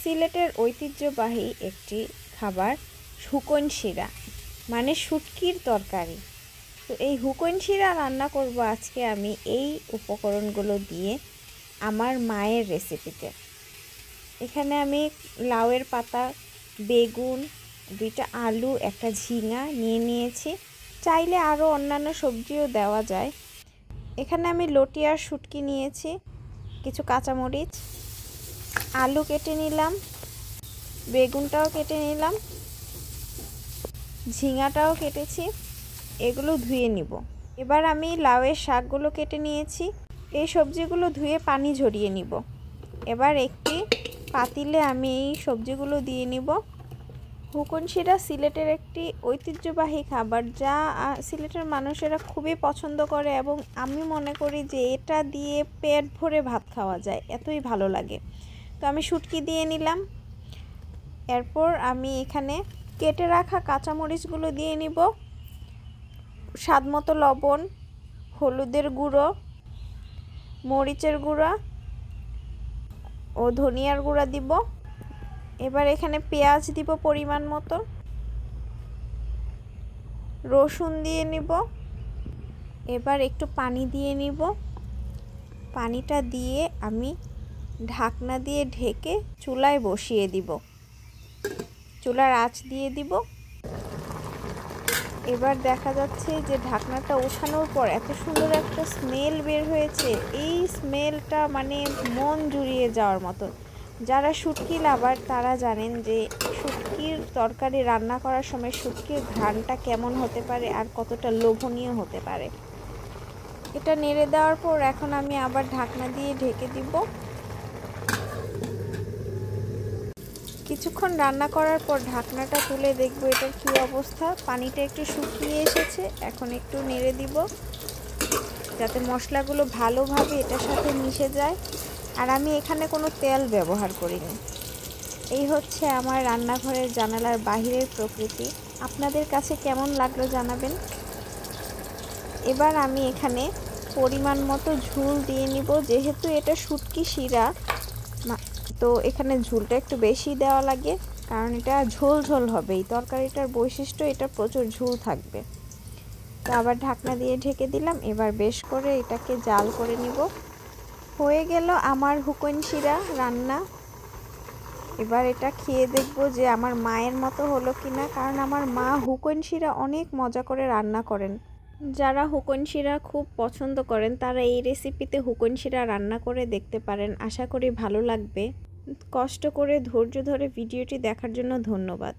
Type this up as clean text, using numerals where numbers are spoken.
সিলেটের ঐতিহ্যবাহী একটি খাবার হুকন শিরা, মানে শুটকির তরকারি। তো এই হুকন শিরা রান্না করব আজকে আমি এই উপকরণগুলো দিয়ে আমার মায়ের রেসিপিতে। এখানে আমি লাউয়ের পাতা, বেগুন, 2টা আলু, একটা ঝিঙা নিয়ে নিয়েছি। চাইলে আরও অন্যান্য সবজিও দেওয়া যায়। এখানে আমি লটি আর শুটকি নিয়েছি, কিছু কাঁচামরিচ, আলু কেটে নিলাম, বেগুনটাও কেটে নিলাম, ঝিঙাটাও কেটেছি, এগুলো ধুয়ে নিব। এবার আমি লাউয়ের শাকগুলো কেটে নিয়েছি, এই সবজিগুলো ধুয়ে পানি ঝরিয়ে নিব। এবার একটি পাতিলে আমি এই সবজিগুলো দিয়ে নিব। হুকন শিরা সিলেটের একটি ঐতিহ্যবাহী খাবার, যা সিলেটের মানুষেরা খুবই পছন্দ করে এবং আমি মনে করি যে এটা দিয়ে পেট ভরে ভাত খাওয়া যায়, এতই ভালো লাগে। তো আমি শুটকি দিয়ে নিলাম। এরপর আমি এখানে কেটে রাখা কাঁচামরিচগুলো দিয়ে নিব, স্বাদমতো লবণ, হলুদের গুঁড়ো, মরিচের গুঁড়া ও ধনিয়ার গুঁড়া দিব। এবার এখানে পেঁয়াজ দিব পরিমাণ মতো, রসুন দিয়ে নিব। এবার একটু পানি দিয়ে নিব। পানিটা দিয়ে আমি ঢাকনা দিয়ে ঢেকে চুলায় বসিয়ে দিব, চুলার আঁচ দিয়ে দিব। এবার দেখা যাচ্ছে যে ঢাকনাটা ওঠানোর পর এত সুন্দর একটা স্মেল বের হয়েছে। এই স্মেলটা মানে মন জুড়িয়ে যাওয়ার মতো। যারা শুটকি লাভার তারা জানেন যে শুটকির তরকারি রান্না করার সময় শুটকির ঘ্রাণটা কেমন হতে পারে আর কতটা লোভনীয় হতে পারে। এটা নেড়ে দেওয়ার পর এখন আমি আবার ঢাকনা দিয়ে ঢেকে দিব। কিছুক্ষণ রান্না করার পর ঢাকনাটা তুলে দেখব এটার কী অবস্থা। পানিটা একটু শুকিয়ে এসেছে। এখন একটু নেড়ে দিব যাতে মশলাগুলো ভালোভাবে এটার সাথে মিশে যায়। আর আমি এখানে কোনো তেল ব্যবহার করিনি। এই হচ্ছে আমার রান্নাঘরের জানালার বাহিরের প্রকৃতি। আপনাদের কাছে কেমন লাগলো জানাবেন। এবার আমি এখানে পরিমাণ মতো ঝোল দিয়ে নিব। যেহেতু এটা শুটকি শিরা, তো এখানে ঝোলটা একটু বেশি দেওয়া লাগে, কারণ এটা ঝোল ঝোল হবে। এই তরকারিটার বৈশিষ্ট্য এটা প্রচুর ঝোল থাকবে। তো আবার ঢাকনা দিয়ে ঢেকে দিলাম। এবার বেশ করে এটাকে জাল করে নিব। হয়ে গেল আমার হুকন শিরা রান্না। এবার এটা খেয়ে দেখব যে আমার মায়ের মতো হলো কিনা, কারণ আমার মা হুকন শিরা অনেক মজা করে রান্না করেন। যারা হুকন শিরা খুব পছন্দ করেন তারা এই রেসিপিতে হুকন শিরা রান্না করে দেখতে পারেন। আশা করি ভালো লাগবে। কষ্ট করে ধৈর্য ধরে ভিডিওটি দেখার জন্য ধন্যবাদ।